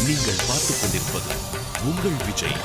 நீங்கள் பார்த்துக் கொண்டிருப்பது உங்கள் விஜய்.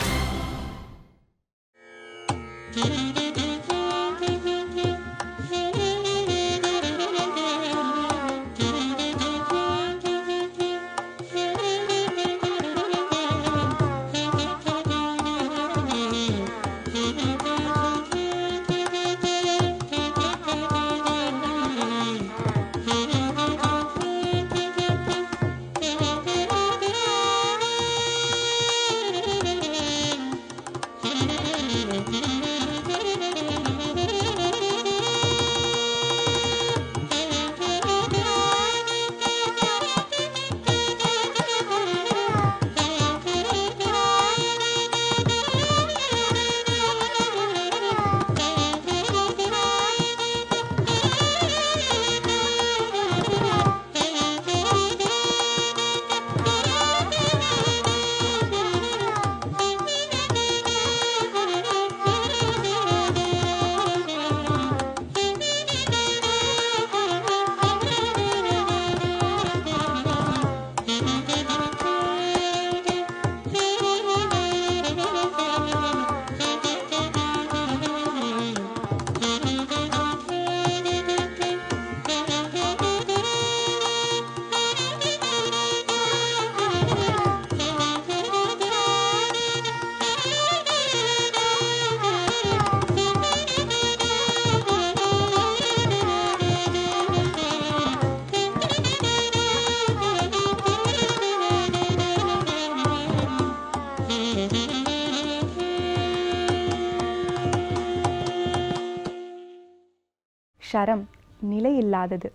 ஷரம் நிலையில்லாதது,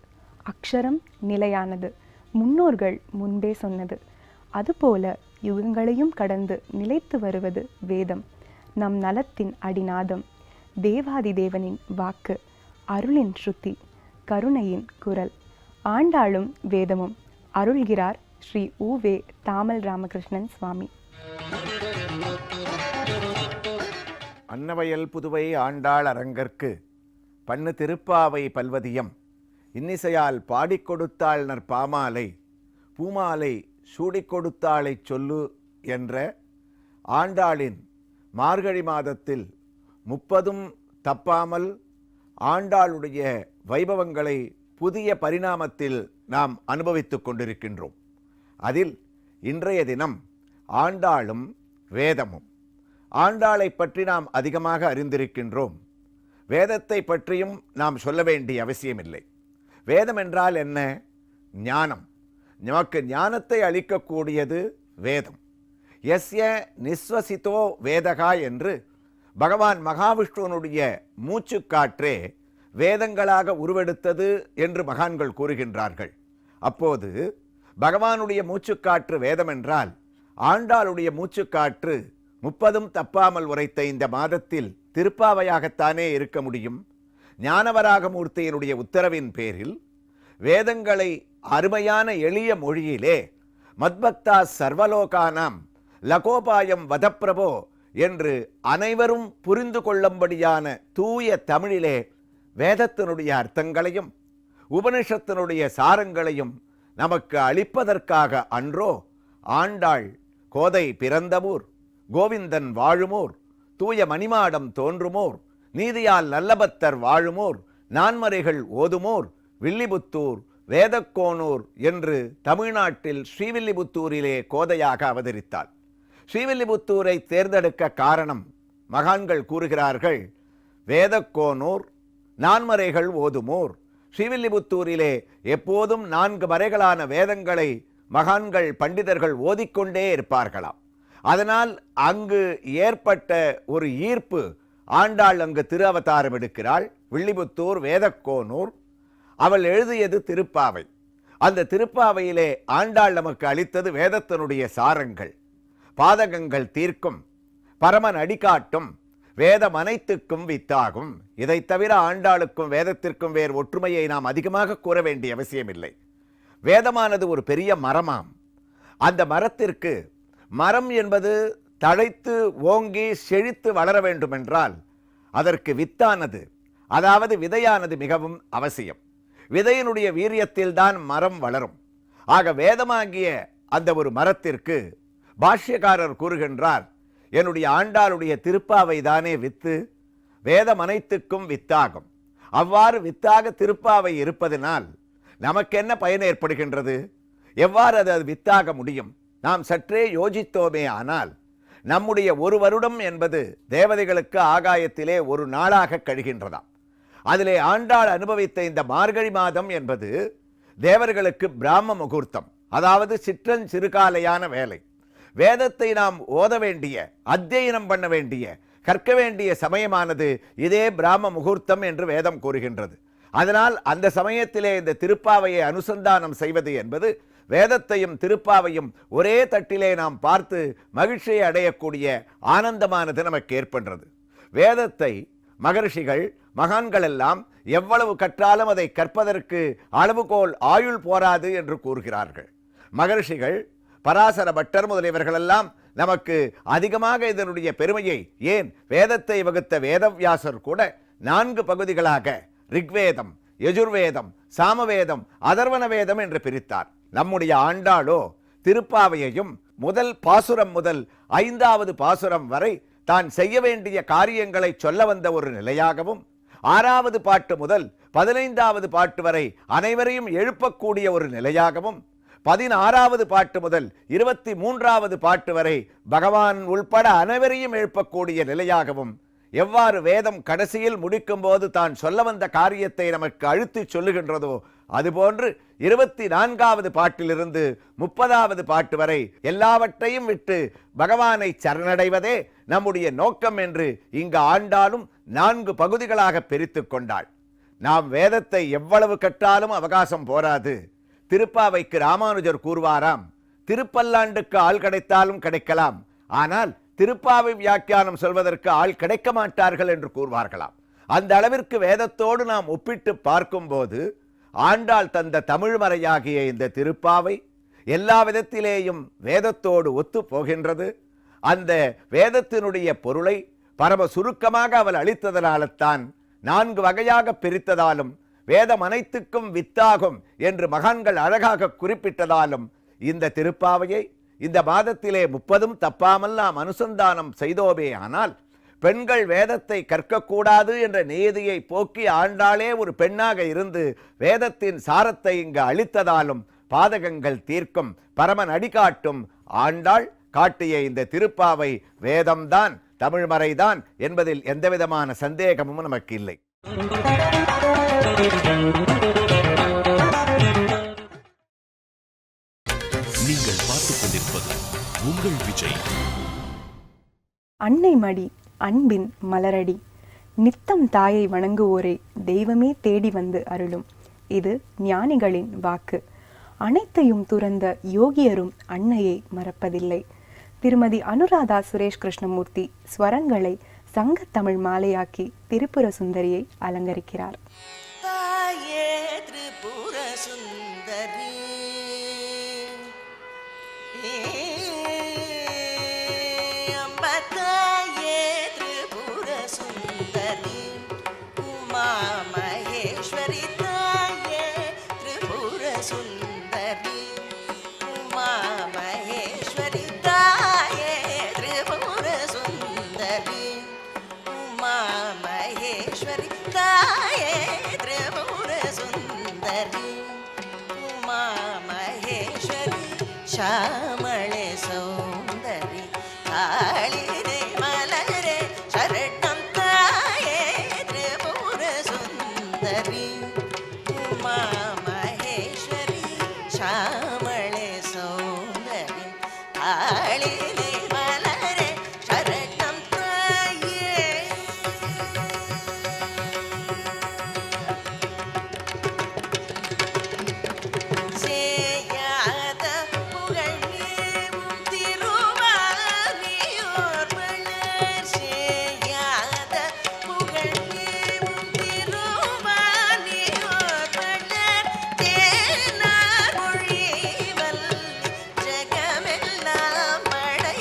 அக்ஷரம் நிலையானது. முன்னோர்கள் முன்பே சொன்னது. அதுபோல யுகங்களையும் கடந்து நிலைத்து வருவது வேதம். நம் நலத்தின் அடிநாதம், தேவாதி தேவனின் வாக்கு, அருளின் ஸ்ருதி, கருணையின் குரல். ஆண்டாளும் வேதமும் அருள்கிறார் ஸ்ரீ உ.வே. தாமல் ராமகிருஷ்ணன் சுவாமி. அன்னவயல் புதுவை ஆண்டாள் அரங்கற்கு பண்ணு திருப்பாவை பல்வதியம் இன்னிசையால் பாடிக் கொடுத்தாள் நற்பாமாலை பூமாலை சூடிக் கொடுத்தாளைச் சொல்லு என்ற ஆண்டாளின் மார்கழி மாதத்தில் 30 தப்பாமல் ஆண்டாளுடைய வைபவங்களை புதிய பரிணாமத்தில் நாம் அனுபவித்துக் கொண்டிருக்கின்றோம். அதில் இன்றைய தினம் ஆண்டாளும் வேதமும். ஆண்டாளை பற்றி நாம் அதிகமாக அறிந்திருக்கின்றோம். வேதத்தை பற்றியும் நாம் சொல்ல வேண்டிய அவசியமில்லை. வேதம் என்றால் என்ன? ஞானம். நமக்கு ஞானத்தை அளிக்கக்கூடியது வேதம். யஸ்ய நிஸ்வசித்தோ வேதகா என்று பகவான் மகாவிஷ்ணுவனுடைய மூச்சுக்காற்றே வேதங்களாக உருவெடுத்தது என்று மகான்கள் கூறுகின்றார்கள். அப்போது பகவானுடைய மூச்சுக்காற்று வேதம் என்றால் ஆண்டாளுடைய மூச்சுக்காற்று 30 தப்பாமல் உரைத்த இந்த மாதத்தில் திருப்பாவையாகத்தானே இருக்க முடியும். ஞானவராகமூர்த்தியினுடைய உத்தரவின் பேரில் வேதங்களை அருமையான எளிய மொழியிலே மத்பக்தா சர்வலோகானாம் லகோபாயம் வதப்பிரபோ என்று அனைவரும் புரிந்து கொள்ளும்படியான தூய தமிழிலே வேதத்தினுடைய அர்த்தங்களையும் உபனிஷத்தினுடைய சாரங்களையும் நமக்கு அளிப்பதற்காக அன்றோ ஆண்டாள் கோதை பிறந்தவூர், கோவிந்தன் வாழுமோர், தூய மணிமாடம் தோன்றுமோர், நீதியால் நல்லபத்தர் வாழுமோர், நான்மறைகள் ஓதுமோர், வில்லிபுத்தூர் வேதக்கோனூர் என்று தமிழ்நாட்டில் ஸ்ரீவில்லிபுத்தூரிலே கோதையாக அவதரித்தாள். ஸ்ரீவில்லிபுத்தூரை தேர்ந்தெடுக்க காரணம் மகான்கள் கூறுகிறார்கள். வேதக்கோனூர், நான்மறைகள் ஓதுமோர். ஸ்ரீவில்லிபுத்தூரிலே எப்போதும் 4 மறைகளான வேதங்களை மகான்கள் பண்டிதர்கள் ஓதிக்கொண்டே இருப்பார்களாம். அதனால் அங்கு ஏற்பட்ட ஒரு ஈர்ப்பு, ஆண்டாள் அங்கு திரு அவதாரம் எடுக்கிறாள். வில்லிபுத்தூர் வேதக்கோனூர். அவள் எழுதியது திருப்பாவை. அந்த திருப்பாவையிலே ஆண்டாள் நமக்கு அளித்தது வேதத்தினுடைய சாரங்கள். பாதகங்கள் தீர்க்கும், பரமன் அடிகாட்டும், வேதம் அனைத்துக்கும் வித்தாகும். இதை தவிர ஆண்டாளுக்கும் வேதத்திற்கும் வேறு ஒற்றுமையை நாம் அதிகமாக கூற வேண்டிய அவசியமில்லை. வேதமானது ஒரு பெரிய மரமாம். அந்த மரத்திற்கு, மரம் என்பது தழைத்து ஓங்கி செழித்து வளர வேண்டுமென்றால் அதற்கு வித்தானது, அதாவது விதையானது மிகவும் அவசியம். விதையினுடைய வீரியத்தில்தான் மரம் வளரும். ஆக வேதமாகிய அந்த ஒரு மரத்திற்கு பாஷ்யக்காரர் கூறுகின்றார், என்னுடைய ஆண்டாளுடைய திருப்பாவை தானே வித்து, வேதம் அனைத்துக்கும் வித்தாகும். அவ்வாறு வித்தாக திருப்பாவை இருப்பதனால் நமக்கென்ன பயன் ஏற்படுகின்றது? எவ்வாறு அது வித்தாக முடியும்? நாம் சற்றே யோசித்தோமே ஆனால் நம்முடைய ஒரு வருடம் என்பது தேவதைகளுக்கு ஆகாயத்திலே ஒரு நாளாக கழிகின்றதாம். அதிலே ஆண்டாள் அனுபவித்த இந்த மார்கழி மாதம் என்பது தேவர்களுக்கு பிராம முகூர்த்தம், அதாவது சிற்றன் சிறுகாலையான வேலை. வேதத்தை நாம் ஓத வேண்டிய, அத்தியனம் பண்ண வேண்டிய, கற்க வேண்டிய சமயமானது இதே பிராம முகூர்த்தம் என்று வேதம் கூறுகின்றது. அதனால் அந்த சமயத்திலே இந்த திருப்பாவையை அனுசந்தானம் செய்வது என்பது வேதத்தையும் திருப்பாவையும் ஒரே தட்டிலே நாம் பார்த்து மகிழ்ச்சியை அடையக்கூடிய ஆனந்தமானது நமக்கு ஏற்படுறது. வேதத்தை மகர்ஷிகள் மகான்கள் எல்லாம் எவ்வளவு கற்றாலும் அதை கற்பதற்கு அளவுகோல் ஆயுள் போராது என்று கூறுகிறார்கள். மகர்ஷிகள் பராசர பட்டர் முதலியவர்களெல்லாம் நமக்கு அதிகமாக இதனுடைய பெருமையை, ஏன் வேதத்தை வகுத்த வேதவியாசர் கூட 4 பகுதிகளாக ரிக்வேதம், யஜுர்வேதம், சாமவேதம், அதர்வன வேதம் என்று பிரித்தார். நம்முடைய ஆண்டாளோ திருப்பாவையையும் முதல் பாசுரம் முதல் 5வது பாசுரம் வரை தான் செய்ய வேண்டிய காரியங்களை சொல்ல வந்த ஒரு நிலையாகவும், 6வது பாட்டு முதல் 15வது பாட்டு வரை அனைவரையும் எழுப்பக்கூடிய ஒரு நிலையாகவும், 16வது பாட்டு முதல் 23வது பாட்டு வரை பகவான் உள்பட அனைவரையும் எழுப்பக்கூடிய நிலையாகவும், எவ்வாறு வேதம் கடைசியில் முடிக்கும் போது தான் சொல்ல வந்த காரியத்தை நமக்கு அழுத்தி சொல்லுகின்றதோ அதுபோன்று 24வது பாட்டிலிருந்து 30வது பாட்டு வரை எல்லாவற்றையும் விட்டு பகவானை சரணடைவதே நம்முடைய நோக்கம் என்று இங்கு ஆண்டாலும் 4 பகுதிகளாக பிரித்து கொண்டாள். நாம் வேதத்தை எவ்வளவு கற்றாலும் அவகாசம் போராது. திருப்பாவைக்கு ராமானுஜர் கூறுவாராம், திருப்பல்லாண்டுக்கு ஆள் கிடைத்தாலும் கிடைக்கலாம், ஆனால் திருப்பாவை வியாக்கியானம் சொல்வதற்கு ஆள் கிடைக்க மாட்டார்கள் என்று கூறுவார்களாம். அந்த அளவிற்கு வேதத்தோடு நாம் ஒப்பிட்டு பார்க்கும்போது ஆண்டாள் தந்த தமிழ்மறையாகிய இந்த திருப்பாவை எல்லா விதத்திலேயும் வேதத்தோடு ஒத்து போகின்றது. அந்த வேதத்தினுடைய பொருளை பரம சுருக்கமாக அவள் அளித்ததனால்தான் 4 வகையாக பிரித்ததாலும் வேதம் அனைத்துக்கும் வித்தாகும் என்று மகான்கள் அழகாக குறிப்பிட்டதாலும் இந்த திருப்பாவையை இந்த மாதத்திலே 30ம் தப்பாமல் நாம் அனுசந்தானம் செய்தோமே ஆனால் பெண்கள் வேதத்தை கற்கக்கூடாது என்ற நியதியை போக்கி ஆண்டாளே ஒரு பெண்ணாக இருந்து வேதத்தின் சாரத்தை இங்கு அளித்ததாலும் பாதகங்கள் தீர்க்கும் பரமன் அடிகாட்டும் ஆண்டாள் காட்டிய இந்த திருப்பாவை வேதம்தான், தமிழ்மறைதான் என்பதில் எந்தவிதமான சந்தேகமும் நமக்கு இல்லை. நீங்கள் பார்த்துக் கொண்டிருப்பது உங்கள் விஜய். அன்னை மடி அன்பின் மலரடி, நித்தம் தாயை வணங்குவோரை தெய்வமே தேடி வந்து அருளும். இது ஞானிகளின் வாக்கு. அனைத்தையும் துறந்த யோகியரும் அன்னையை மறப்பதில்லை. திருமதி அனுராதா சுரேஷ் கிருஷ்ணமூர்த்தி ஸ்வரங்களை சங்கத்தமிழ் மாலையாக்கி திரிபுர சுந்தரியை அலங்கரிக்கிறார். ಶ್ಯಾಮಳೆ ಸೌಂದರಿ ಕಾಳಿರೆ ಮಲರೆ ಶರಣಂ ತಾಯೇ ತ್ರಿಪುರ ಸುಂದರಿ ಉಮಾ ಮಹೇಶ್ವರಿ ಶ್ಯಾಮಳೆ ಸೌಂದರಿ ಕಾಳಿರೆ ಮಲರೆ ಶರಣಂ ತಾಯೇ. ஜகமெல்லாம் மழை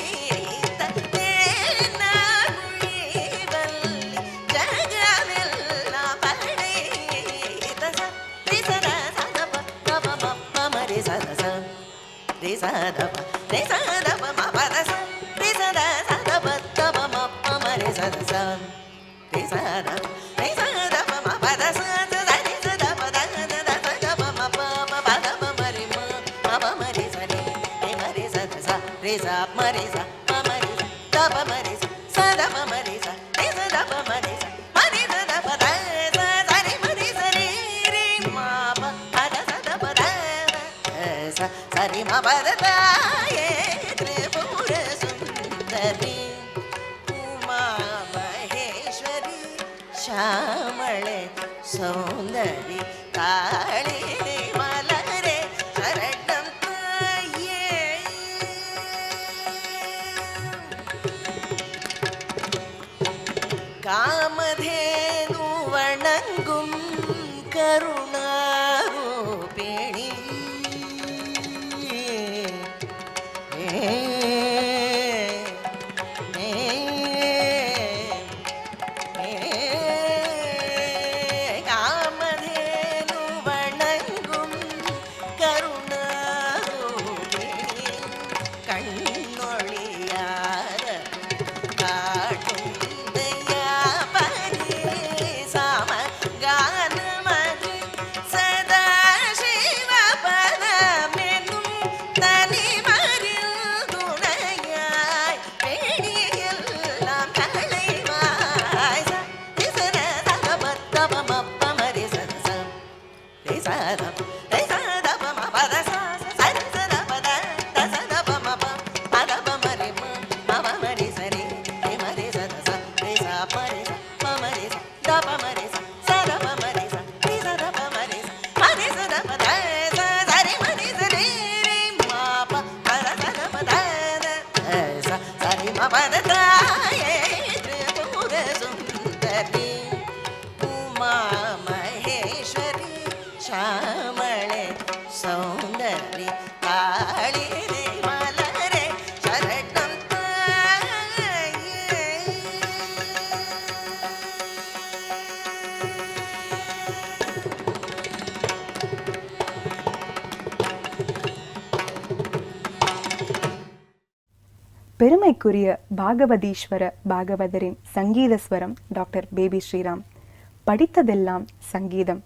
சரி மபதாயே திரிபுர சுந்தரி உமா மகேஸ்வரி ஷாமளே சௌந்தரி காளினி மலரே சரணம் தாயே. காமதேனு வணங்கும் கருணாரூபிணி காமதேனு வணங்கும் கருணாரூபிணி கண்ணொழியார காட்டும் தயாபரி சாம கானமது சதா சிவ பதமெனும் தனிமரில் துணையாய் பெணியெல்லாம் களைவாய் திசர தகபத்தபமப்பமரி சதசம் திசரம் திசதபம பதச சரிசதபத தசதபமப பதபமரி மமமரி சரி மரி சதச திச பரி மமரி தபமரி சதபமரி திசதபமரி மரி சதபத சரி மரி சரி மாப பதசதபத சரி மபதாயே திரிபுர சுந்தரி உமா மகேஸ்வரி ஷாமளே சௌந்தரி காளினி மலரே சரணம் தாயே. பெருமைக்குரிய பாகவதீஸ்வர பாகவதரின் சங்கீத ஸ்வரம் டாக்டர் பேபி ஸ்ரீராம். படித்ததெல்லாம் சங்கீதம்,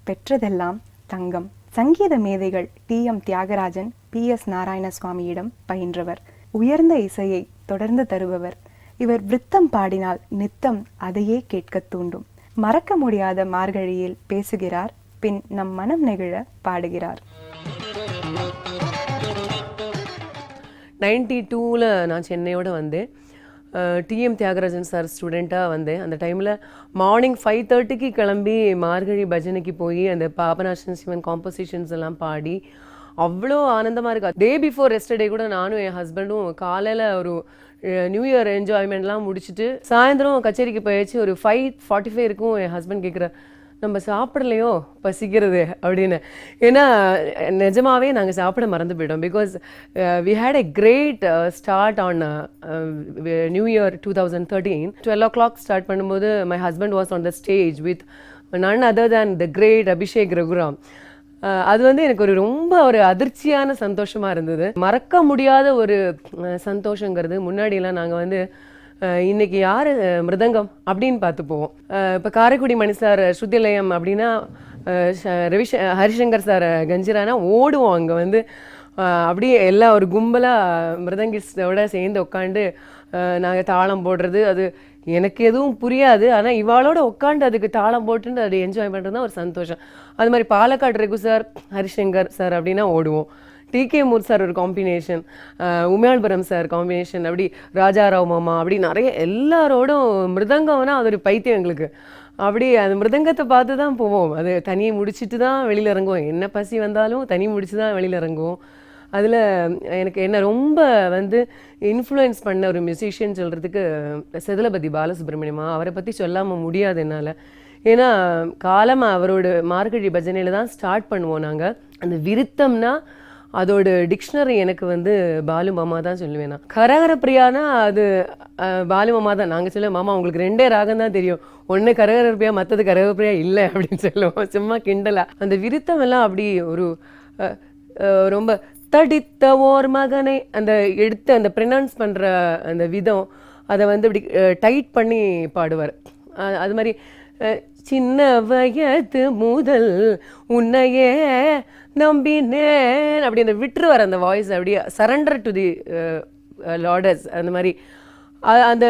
பெற்றதெல்லாம் தங்கம். சங்கீத மேதைகள் டி.எம். தியாகராஜன், பி.எஸ். நாராயணசுவாமியிடம் பயின்றவர். உயர்ந்த இசையை தொடர்ந்து தருபவர். இவர் விருத்தம் பாடினால் நித்தம் அதையே கேட்கத் தூண்டும். மறக்க முடியாத மார்கழியில் பேசுகிறார், பின் நம் மனம் நெகிழ பாடுகிறார். 92ல் நான் சென்னையோடு வந்தேன். டிஎம் தியாகராஜன் சார் ஸ்டூடெண்ட்டாக வந்தேன். அந்த டைமில் மார்னிங் 5:30க்கு கிளம்பி மார்கழி பஜனைக்கு போய் அந்த பாபநாசன் சிவன் காம்போசிஷன்ஸ் எல்லாம் பாடி அவ்வளோ ஆனந்தமாக இருக்கா. டே பிஃபோர் எஸ்டர்டே கூட நானும் என் ஹஸ்பண்டும் காலையில் ஒரு நியூ இயர் என்ஜாய்மெண்ட்லாம் முடிச்சுட்டு சாயந்தரம் கச்சேரிக்கு போயாச்சு. ஒரு 5:45 இருக்கும். என் ஹஸ்பண்ட் கேட்குற, நம்ம சாப்பிடலையோ பசிக்கிறது அப்படின்னு. ஏன்னா நிஜமாவே நாங்கள் சாப்பிட மறந்து போயிட்டோம். Because we had a great start on new year 2013. 12 o'clock start பண்ணும்போது my husband was on the stage with none other than the great Abhishek Raghuram. அது வந்து எனக்கு ரொம்ப ஒரு அதிர்ச்சியான சந்தோஷமாக இருந்தது. மறக்க முடியாத ஒரு சந்தோஷங்கிறது. முன்னாடியெல்லாம் நாங்கள் வந்து இன்னைக்கு யார் மிருதங்கம் அப்படின்னு பார்த்து போவோம். இப்போ காரைக்குடி மணி சார் ஸ்ருதிலயம் அப்படின்னா ஹரிசங்கர் சார் கஞ்சிரானா ஓடுவோம். அங்கே வந்து அப்படியே எல்லாம் ஒரு கும்பலாக மிருதங்கிஸ்டோட சேர்ந்து உட்காந்து நாங்கள் தாளம் போடுறது. அது எனக்கு எதுவும் புரியாது, ஆனால் இவாளோட உட்காந்து அதுக்கு தாளம் போட்டுன்னு அது என்ஜாய் பண்ணுறது தான் ஒரு சந்தோஷம். அது மாதிரி பாலக்காடு ரகு சார், ஹரிசங்கர் சார் அப்படின்னா ஓடுவோம். டிகே மூர் சார் ஒரு காம்பினேஷன், உமையாள்புரம் சார் காம்பினேஷன், அப்படி ராஜாராவ் மாமா, அப்படி நிறைய எல்லாரோடும் மிருதங்கம்னா அது ஒரு பைத்தியம் எங்களுக்கு. அப்படி அந்த மிருதங்கத்தை பார்த்து தான் போவோம். அது தனியை முடிச்சுட்டு தான் வெளியில் இறங்குவோம். என்ன பசி வந்தாலும் தனி முடிச்சு தான் வெளியில் இறங்குவோம். அதில் எனக்கு என்ன ரொம்ப வந்து இன்ஃப்ளூயன்ஸ் பண்ண ஒரு மியூசிஷியன் சொல்கிறதுக்கு செதலபதி பாலசுப்ரமணியமா. அவரை பற்றி சொல்லாமல் முடியாது என்னால். ஏன்னா காலமாக அவரோட மார்கழி பஜனையில் தான் ஸ்டார்ட் பண்ணுவோம் நாங்கள். அந்த விருத்தம்னா அதோட டிக்ஷனரி எனக்கு வந்து பாலு மாமா தான் சொல்லுவேன். நான் கரகர பிரியானா அது பாலு மாமா தான். நாங்கள் சொல்லுவோம், மாமா உங்களுக்கு 2 ராகம் தான் தெரியும், ஒன்று கரகர பிரியா மற்றது கரகர பிரியா இல்லை அப்படின்னு சொல்லுவோம், சும்மா கிண்டலா. அந்த விருத்தம் எல்லாம் அப்படி ஒரு ரொம்ப தடித்த ஓர் மகனை அந்த எடுத்து அந்த ப்ரொனவுன்ஸ் பண்ணுற அந்த விதம், அதை வந்து இப்படி டைட் பண்ணி பாடுவார். அது மாதிரி சின்ன வயது முதல் உன்னையே நம்பினேன் அப்படி அந்த விட்டுருவார் அந்த வாய்ஸ், அப்படியே சரண்டர் டு தி லார்டர்ஸ். அந்த மாதிரி அந்த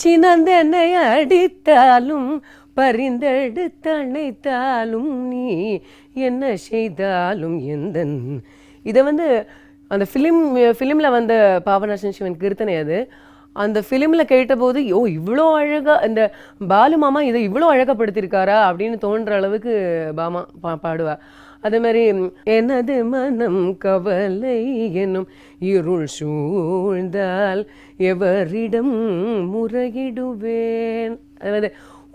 சினந்த என்னை அடித்தாலும் பரிந்தெடுத்தணைத்தாலும் நீ என்ன செய்தாலும் எந்தன். இதை வந்து அந்த ஃபிலிமில் வந்த பாபநாசன் சிவன் கீர்த்தனை அது. அந்த ஃபிலிமில் கேட்டபோது இவ்வளோ அழகாக இந்த பாலு மாமா இதை இவ்வளோ அழகப்படுத்தியிருக்காரா அப்படின்னு தோன்ற அளவுக்கு பாமா பாடுவா. அதே மாதிரி எனது மனம் கவலை என்னும் இருள் சூழ்ந்தால் எவரிடம் முறையிடுவேன். அதாவது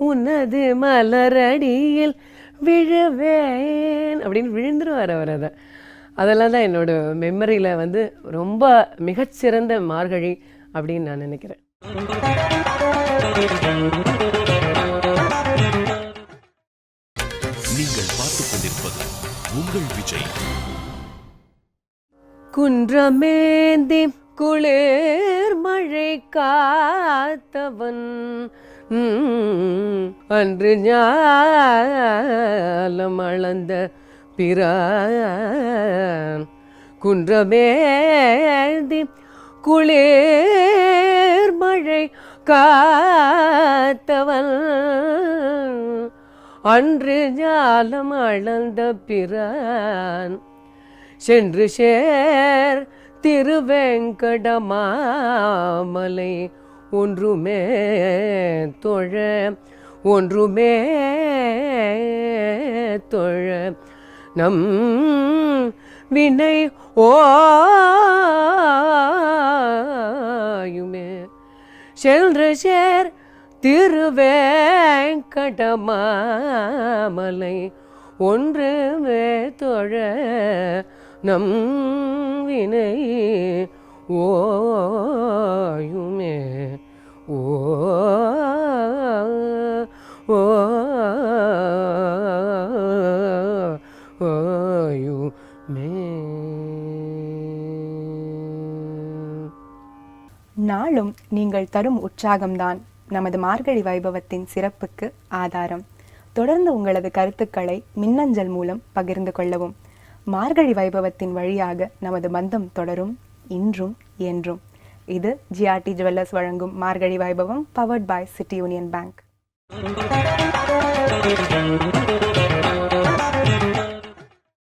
உனது மலரடியில் விழுவேன் அப்படின்னு விழுந்துருவார் அவர். அதெல்லாம் தான் என்னோட மெமரியில் வந்து ரொம்ப மிகச்சிறந்த மார்கழி அப்படின்னு நான் நினைக்கிறேன். நீங்கள் பார்த்துக் கொண்டிருப்பது உங்கள் விஜய். குன்றமேந்தி குளிர் மழை காத்தவன் அன்று ஞாலம் அளந்த பிரான். குன்றமேந்தி குளிர் மழை காத்தவன் அன்று ஞாலம் அளந்த பிரான். சென்று சேர் திருவேங்கடமாமலை ஒன்றுமே தொழ ஒன்றுமே தொழ நம் வினை ஓயுமே. சென்று சேர் திருவேங்கடமாமலை ஒன்றுமே தொழ நம் வினை ஓயுமே. ஓயுமே. நாளும் நீங்கள் தரும் உற்சாகம்தான் நமது மார்கழி வைபவத்தின் சிறப்புக்கு ஆதாரம். தொடர்ந்து உங்களது கருத்துக்களை மின்னஞ்சல் மூலம் பகிர்ந்து கொள்ளவும். மார்கழி வைபவத்தின் வழியாக நமது பந்தம் தொடரும், இன்றும் என்றும். இது GRT ஜுவல்லர்ஸ் வழங்கும் Margazhi Vaibhavam, powered by City Union bank.